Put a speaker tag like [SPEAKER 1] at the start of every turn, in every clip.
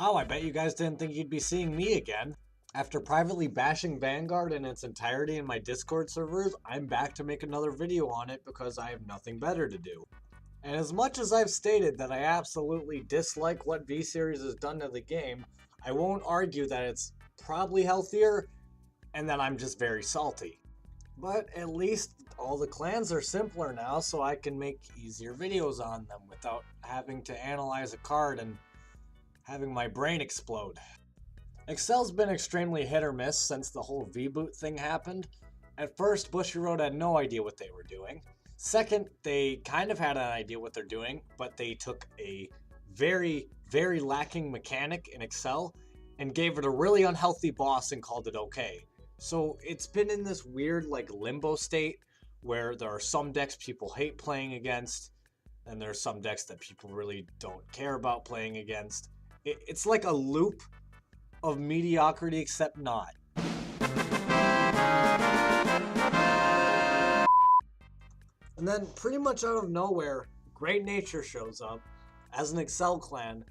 [SPEAKER 1] Wow, I bet you guys didn't think you'd be seeing me again. After privately bashing Vanguard in its entirety in my Discord servers, I'm back to make another video on it because I have nothing better to do. And as much as I've stated that I absolutely dislike what V-Series has done to the game, I won't argue that it's probably healthier and that I'm just very salty. But at least all the clans are simpler now, so I can make easier videos on them without having to analyze a card and having my brain explode. Excel's been extremely hit or miss since the whole V-boot thing happened. At first, Bushiroad had no idea what they were doing. Second, they kind of had an idea what they're doing, but they took a very, very lacking mechanic in Excel and gave it a really unhealthy boss and called it okay. So it's been in this weird like limbo state where there are some decks people hate playing against, and there are some decks that people really don't care about playing against. It's like a loop of mediocrity except not. And then pretty much out of nowhere, Great Nature shows up as an Excel clan.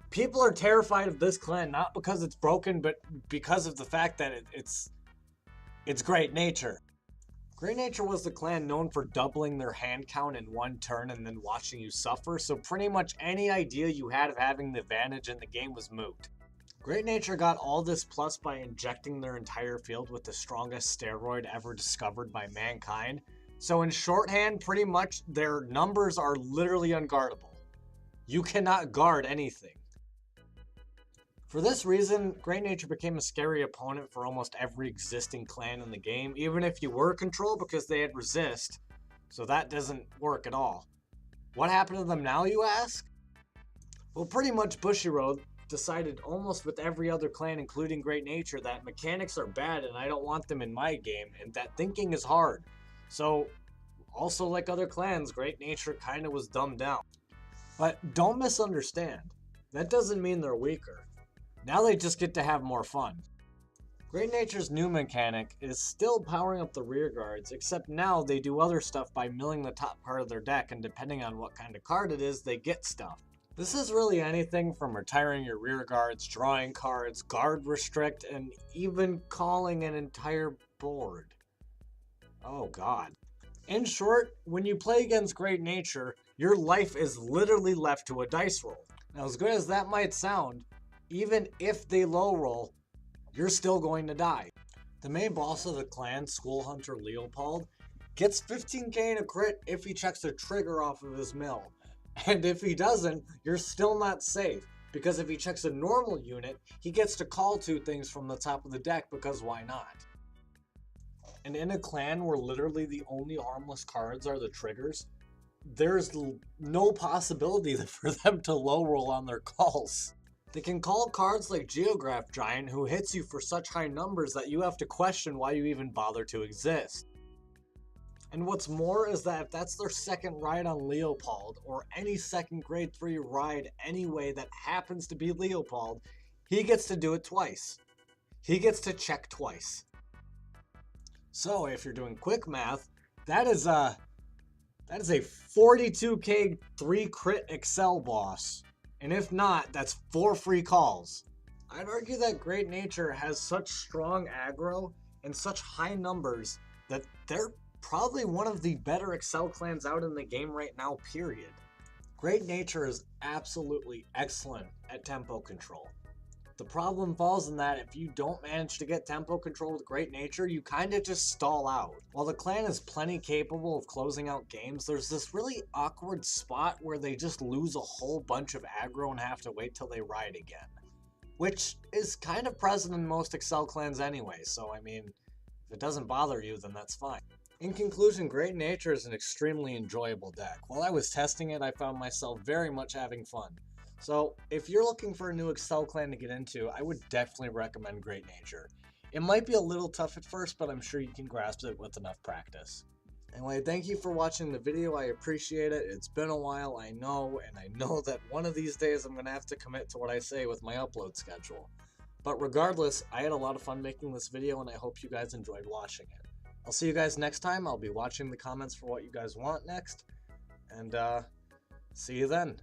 [SPEAKER 1] People are terrified of this clan, not because it's broken, but because of the fact that it's Great Nature. Great Nature was the clan known for doubling their hand count in one turn and then watching you suffer, so pretty much any idea you had of having the advantage in the game was moot. Great Nature got all this plus by injecting their entire field with the strongest steroid ever discovered by mankind. So in shorthand, pretty much their numbers are literally unguardable. You cannot guard anything. For this reason, Great Nature became a scary opponent for almost every existing clan in the game, even if you were control, because they had resist, so that doesn't work at all. What happened to them now, you ask? Well, pretty much Bushiroad decided almost with every other clan, including Great Nature, that mechanics are bad and I don't want them in my game, and that thinking is hard. So, also like other clans, Great Nature kind of was dumbed down. But don't misunderstand, that doesn't mean they're weaker. Now they just get to have more fun. Great Nature's new mechanic is still powering up the rear guards, except now they do other stuff by milling the top part of their deck, and depending on what kind of card it is, they get stuff. This is really anything from retiring your rear guards, drawing cards, guard restrict, and even calling an entire board. Oh god. In short, when you play against Great Nature, your life is literally left to a dice roll. Now, as good as that might sound, even if they low roll, you're still going to die. The main boss of the clan, School Hunter Leopold, gets 15k in a crit if he checks a trigger off of his mill. And if he doesn't, you're still not safe, because if he checks a normal unit, he gets to call two things from the top of the deck, because why not? And in a clan where literally the only harmless cards are the triggers, there's no possibility for them to low roll on their calls. They can call cards like Geograph Giant, who hits you for such high numbers that you have to question why you even bother to exist. And what's more is that if that's their second ride on Leopold, or any second grade 3 ride anyway that happens to be Leopold, he gets to do it twice. He gets to check twice. So if you're doing quick math, that is a 42k 3 crit Excel boss. And if not, that's 4 free calls. I'd argue that Great Nature has such strong aggro and such high numbers that they're probably one of the better Excel clans out in the game right now, period. Great Nature is absolutely excellent at tempo control. The problem falls in that if you don't manage to get tempo control with Great Nature, you kind of just stall out. While the clan is plenty capable of closing out games, there's this really awkward spot where they just lose a whole bunch of aggro and have to wait till they ride again. Which is kind of present in most Excel clans anyway, so I mean, if it doesn't bother you, then that's fine. In conclusion, Great Nature is an extremely enjoyable deck. While I was testing it, I found myself very much having fun. So, if you're looking for a new Excel clan to get into, I would definitely recommend Great Nature. It might be a little tough at first, but I'm sure you can grasp it with enough practice. Anyway, thank you for watching the video. I appreciate it. It's been a while, I know, and I know that one of these days I'm going to have to commit to what I say with my upload schedule. But regardless, I had a lot of fun making this video, and I hope you guys enjoyed watching it. I'll see you guys next time. I'll be watching the comments for what you guys want next, and see you then.